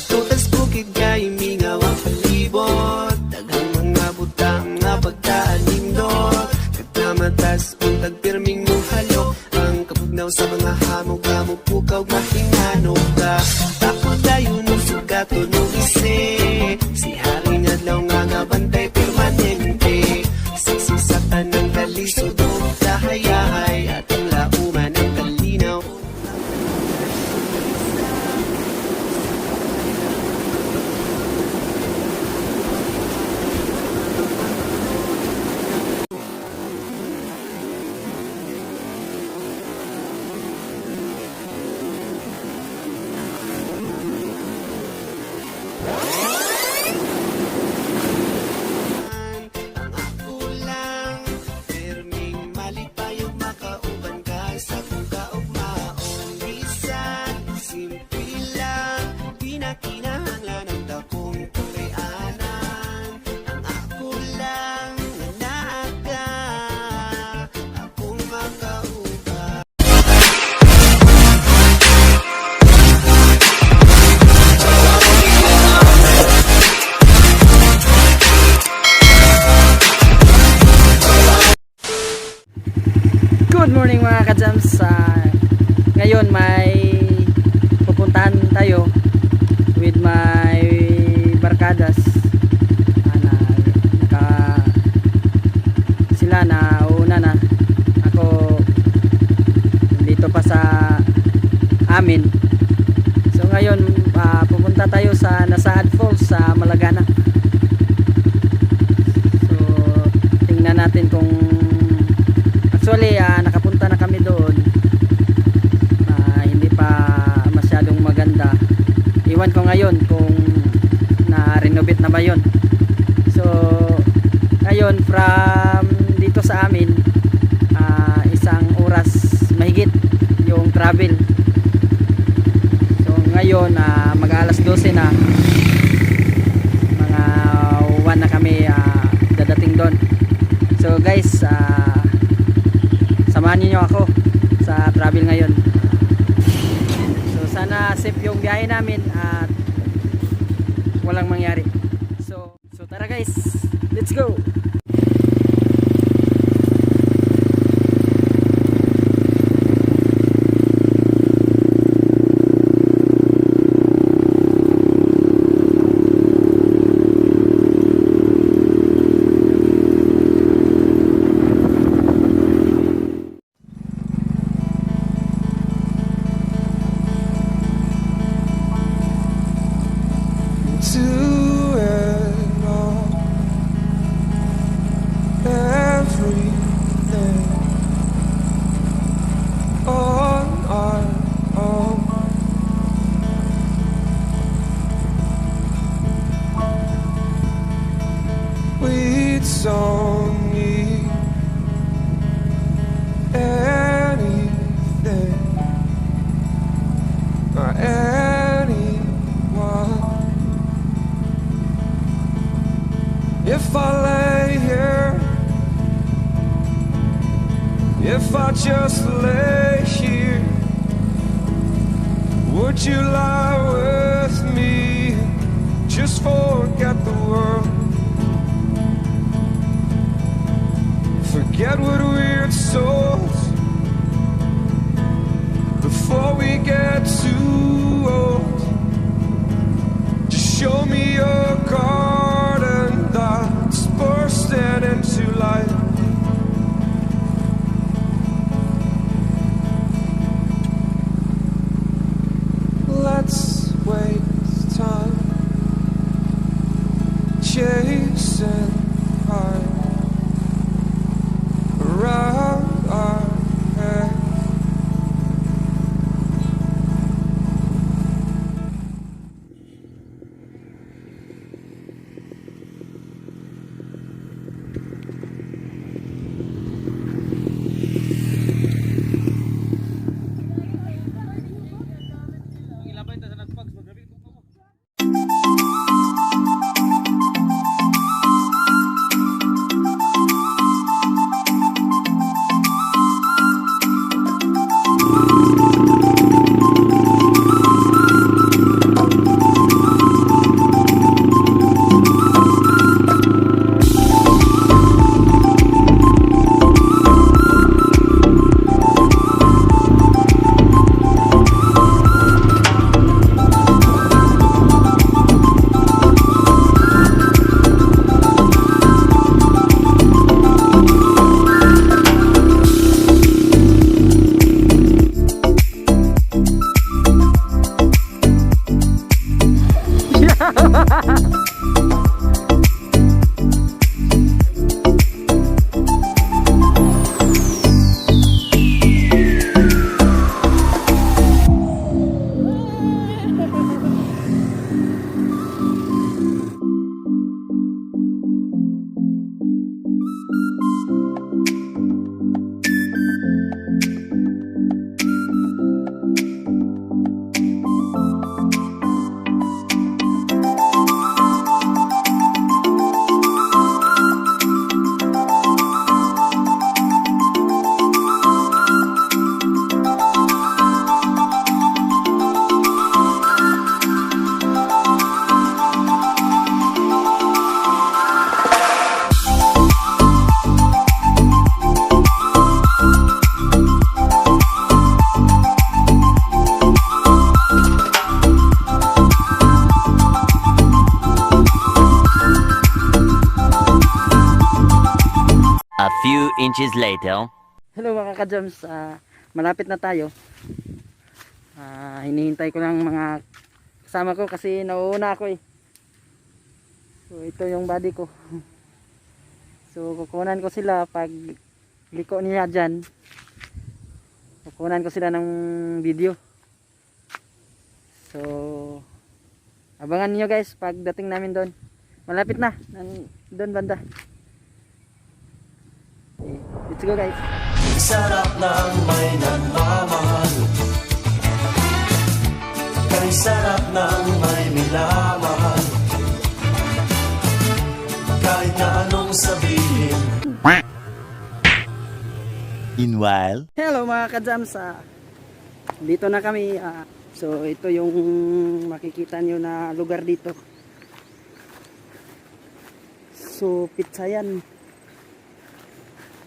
Tutas bukid kay mingaw ang palibot, daghang mga butang nga pagkaanim dot. Kagamatas kung tagpirming muhalok, ang kapugnaw sa mga hamog-hamog pukaw mahinganog ka. Takot tayo nung sugato nung isi, si Haring Adlaw nga nga bantay permanente. Sisisatan ng kalisod o kahayahay, at ang lauman ng kalinaw. Ang ako lang, firming malipayong makauban ka sa kung kaugmaong bisan. Simple lang, di na kinahanglan ang dakong turianan. Ang ako lang, nanaga, akong makauban. Good morning mga ka-jams. Ngayon may pupuntahan tayo with my barkadas. Sila na una na. Ako dito pa sa amin. So ngayon pupunta tayo sa Nasaad Falls sa Malagana. So tingnan natin kung actually nakapunta na kami doon. Hindi pa masyadong maganda. Iwan ko ngayon kung na-renovate na ba yun. So ngayon from dito sa amin, isang oras mahigit yung travel. So ngayon mag-alas 12 na, mga 1 na kami dadating doon. So guys, samahan niyo ako sa travel ngayon. So sana safe yung biyahe namin at walang mangyari. So tara guys, let's go. To it all, everything on our own. We don't need anything or anyone. If I lay here, if I just lay here, would you lie with me? Just forget the world, forget what we're told, before we get too old. Just show me your garden that's bursting into life. Let's waste time chasing high around our head. inches later. Hello mga ka-jams, malapit na tayo. Hinihintay ko lang mga kasama ko kasi nauuna ako eh. So ito yung body ko. So kukunan ko sila pag liko niya dyan. Kukunan ko sila ng video. So abangan niyo guys pagdating namin doon. Malapit na, doon banda. Okay, let's go guys. Sarap ng may nagmamahal. Kay sarap ng may minamahal. Kahit na anong sabihin. Meanwhile, Hello mga ka-jams, dito na kami. So ito yung makikita nyo na lugar dito. So pizza yan.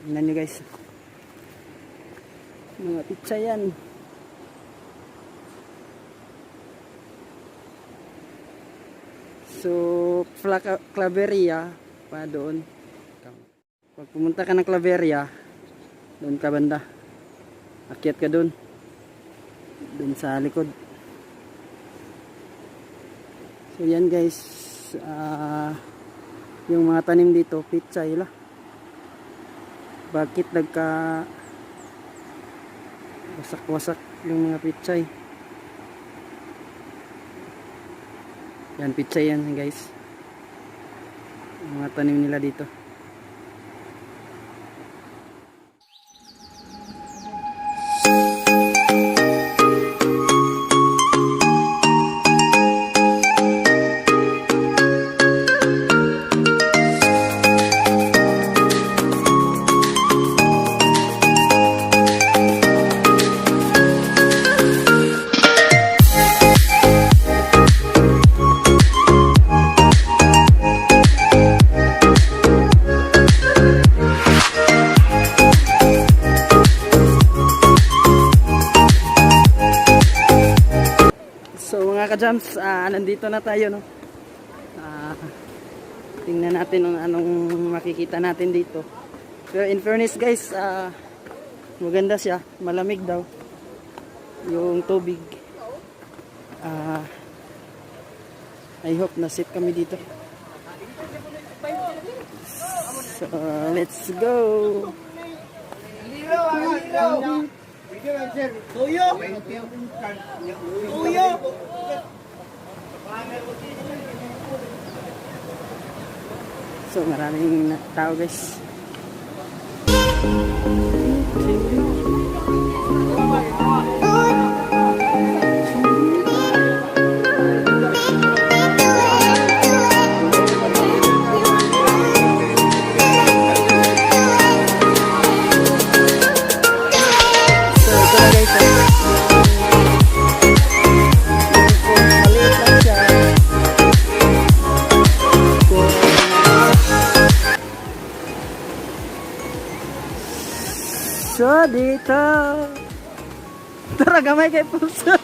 Tingnan nyo guys, mga pizza yan. So Claveria pa doon. Pag pumunta ka ng Claveria, doon ka banda, akyat ka doon sa likod. So yan guys, yung mga tanim dito pitsay la. Bakit nagka wasak yung mga pitsay? Yan pitsay yan guys, yung mga tanim nila dito. Ka-jams, nandito na tayo no. Tingnan natin anong makikita natin dito. Pero in fairness guys, maganda siya, malamig daw yung tubig. I hope na safe kami dito. So let's go. So maraming tao guys. So dito, tara gamay kay Pulso.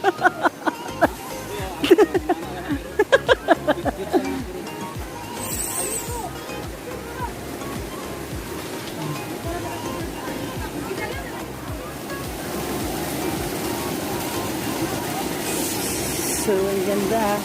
So ang ganda.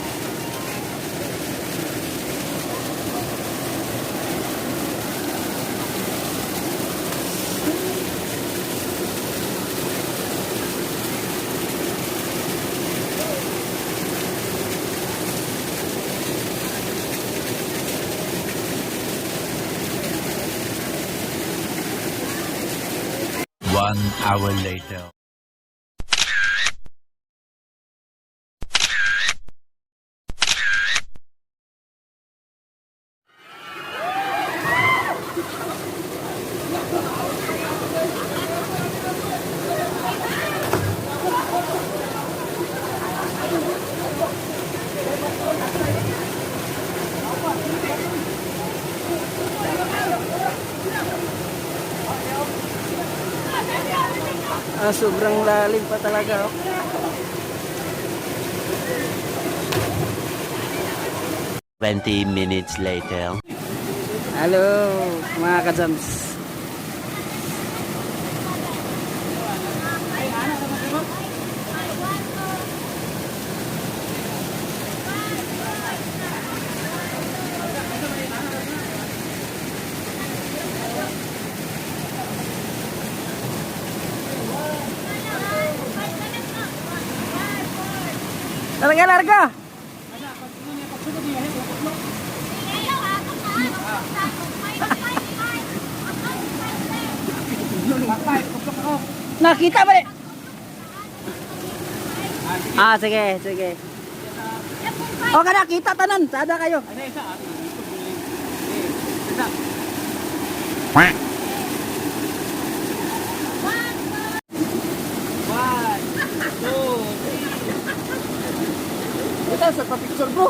One hour later. Sobrang lalim pa talaga. 20 minutes later. Hello mga ka-jams. Larga. Nakita ba rin? Sige. O ka nakita tanan, sada kayo. Ito sa pa-picture bro.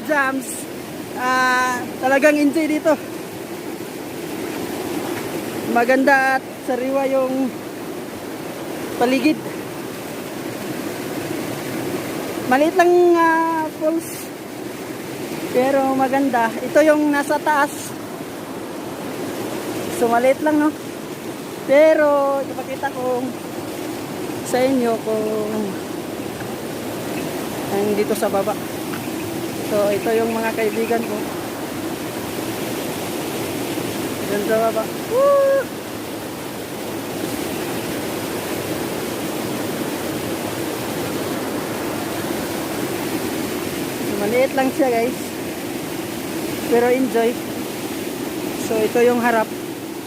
Jams, talagang enjoy dito. Maganda at sariwa yung paligid. Maliit lang falls, pero maganda. Ito yung nasa taas, so maliit lang no, pero ipakita ko sa inyo kung ang dito sa baba. So ito yung mga kaibigan ko. Diyan sa baba. Woo! So, maliit lang siya guys, pero enjoy. So ito yung harap.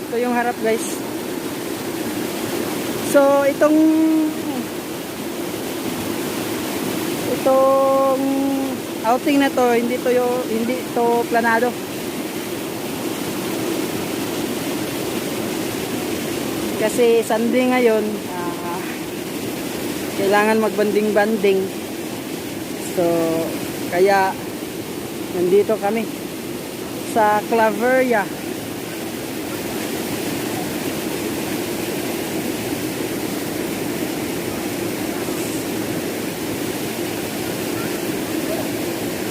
Ito yung harap guys. So itong outing na to, hindi to planado. Kasi Sunday ngayon, kailangan magbanding-banding. So kaya nandito kami sa Claveria.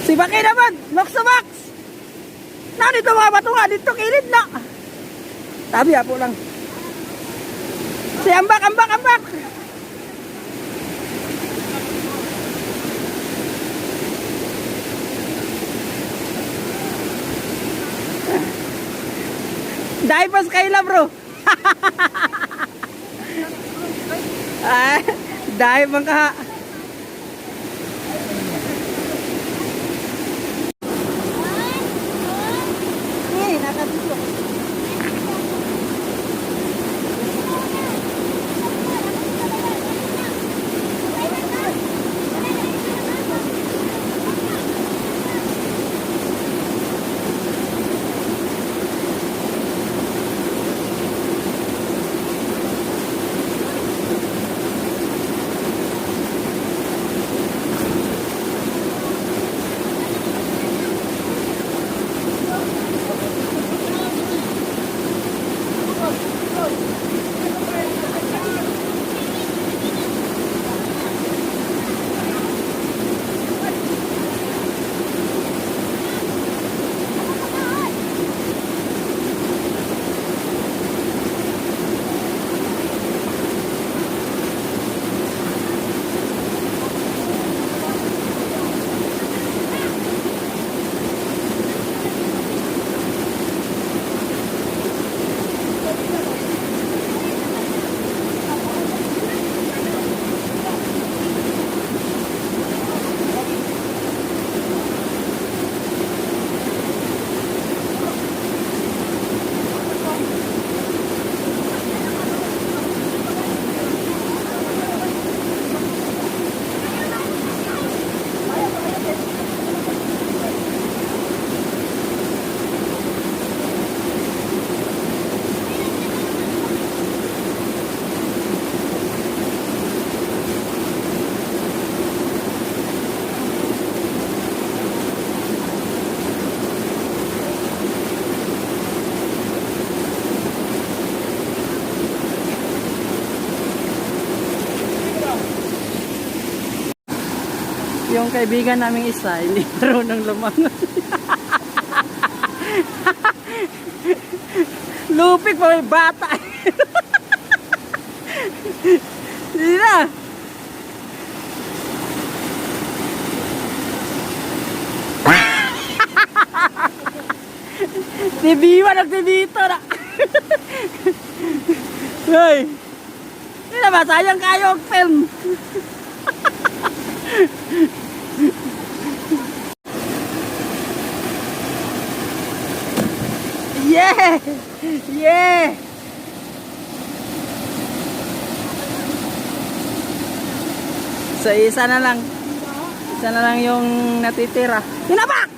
Si Baki naman, Max to Max. Na dito mga batunga, dito kilid na. Tabi po lang. Si Ambak. Dahil pas kaila bro. Dahil bang kaha. Yung kaibigan naming isa, hindi marunong lumangoy. Lupit pa may bata. Hindi na. Tibiwa nagtibito na. Hoy. Hindi na ba? Sayang kayo ang film. Yeah! Yeah! So isa na lang. Isa na lang yung natitira. Tinapak!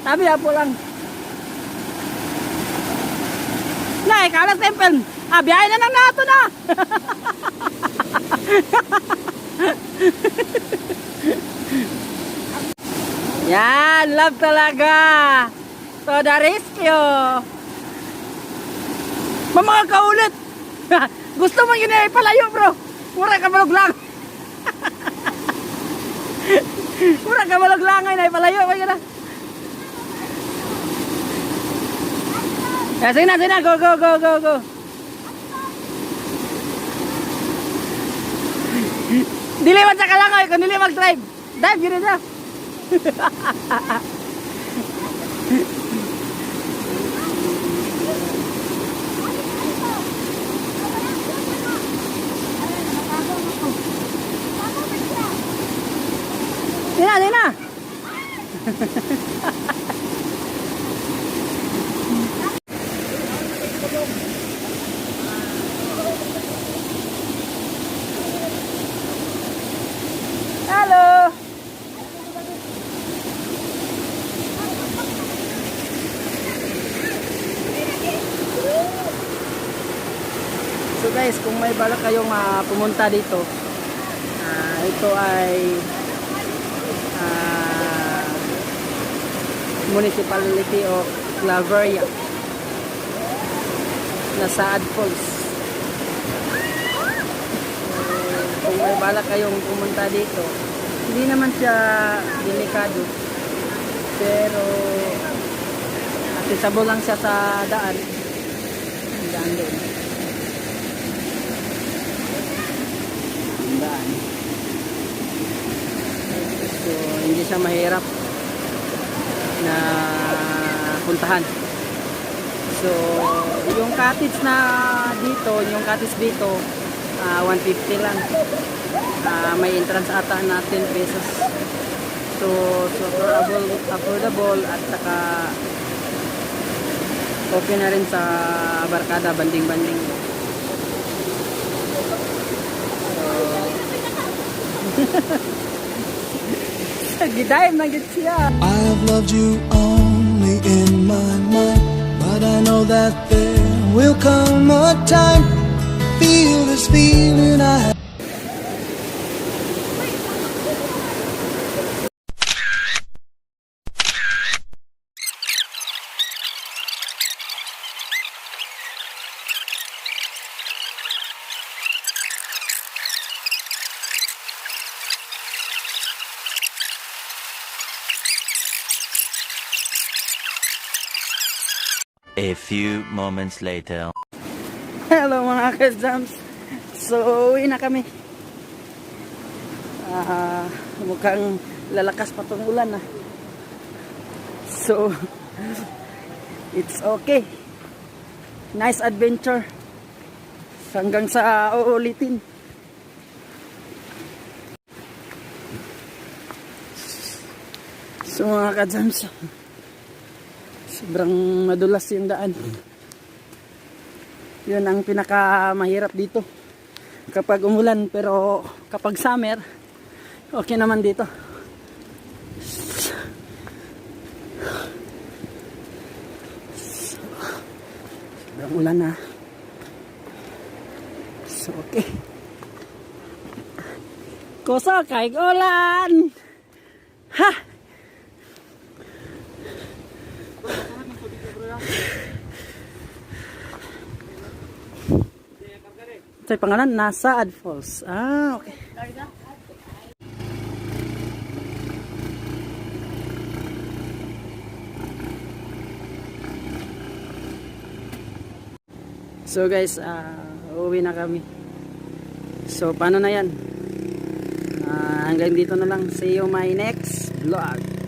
Sabi po lang. Na, ikaw na temple. Ah, biyahe na ng nato na. Yan, love talaga. To the rescue. Mga kaulit. Gusto mo yun eh, palayo bro. Mura ka malog lang. Mura ka malog lang ngayon eh, palayo. Kaya na. Sige na, go, go, go, go, go. Dili man sa kalangoy, kung dili mag-drive. Dive, yun na. Di na. Halo. So guys, kung may balak kayong pumunta dito, ito ay Municipality of Claveria, Nasaad Falls. Kung may balak kayong pumunta dito, hindi naman siya delikado, pero accessible lang siya sa daan. Daan doon. Daan. So hindi siya mahirap na puntahan. So yung cottage na dito, yung cottage dito 150 lang. May entrance ata na 10 pesos. So affordable at saka okay na rin sa barkada, banding-banding. So gidaim na gid siya. I have loved you only in my mind, but I know that there will come a time. Feel this feeling I have. A few moments later. Hello mga ka-jams. So uwi na kami. Mukhang lalakas pa tong ulan . So it's okay. Nice adventure. Hanggang sa uulitin. So mga ka-jams, sobrang madulas yung daan. Yun ang pinaka mahirap dito kapag umulan, pero kapag summer okay naman dito. Sobrang ulan na. So okay. Kosa kay ulan. Ha. Sa pangalan Nasaad Falls. Okay. So guys, uuwi na kami. So paano na yan? Hanggang dito na lang. See you my next vlog.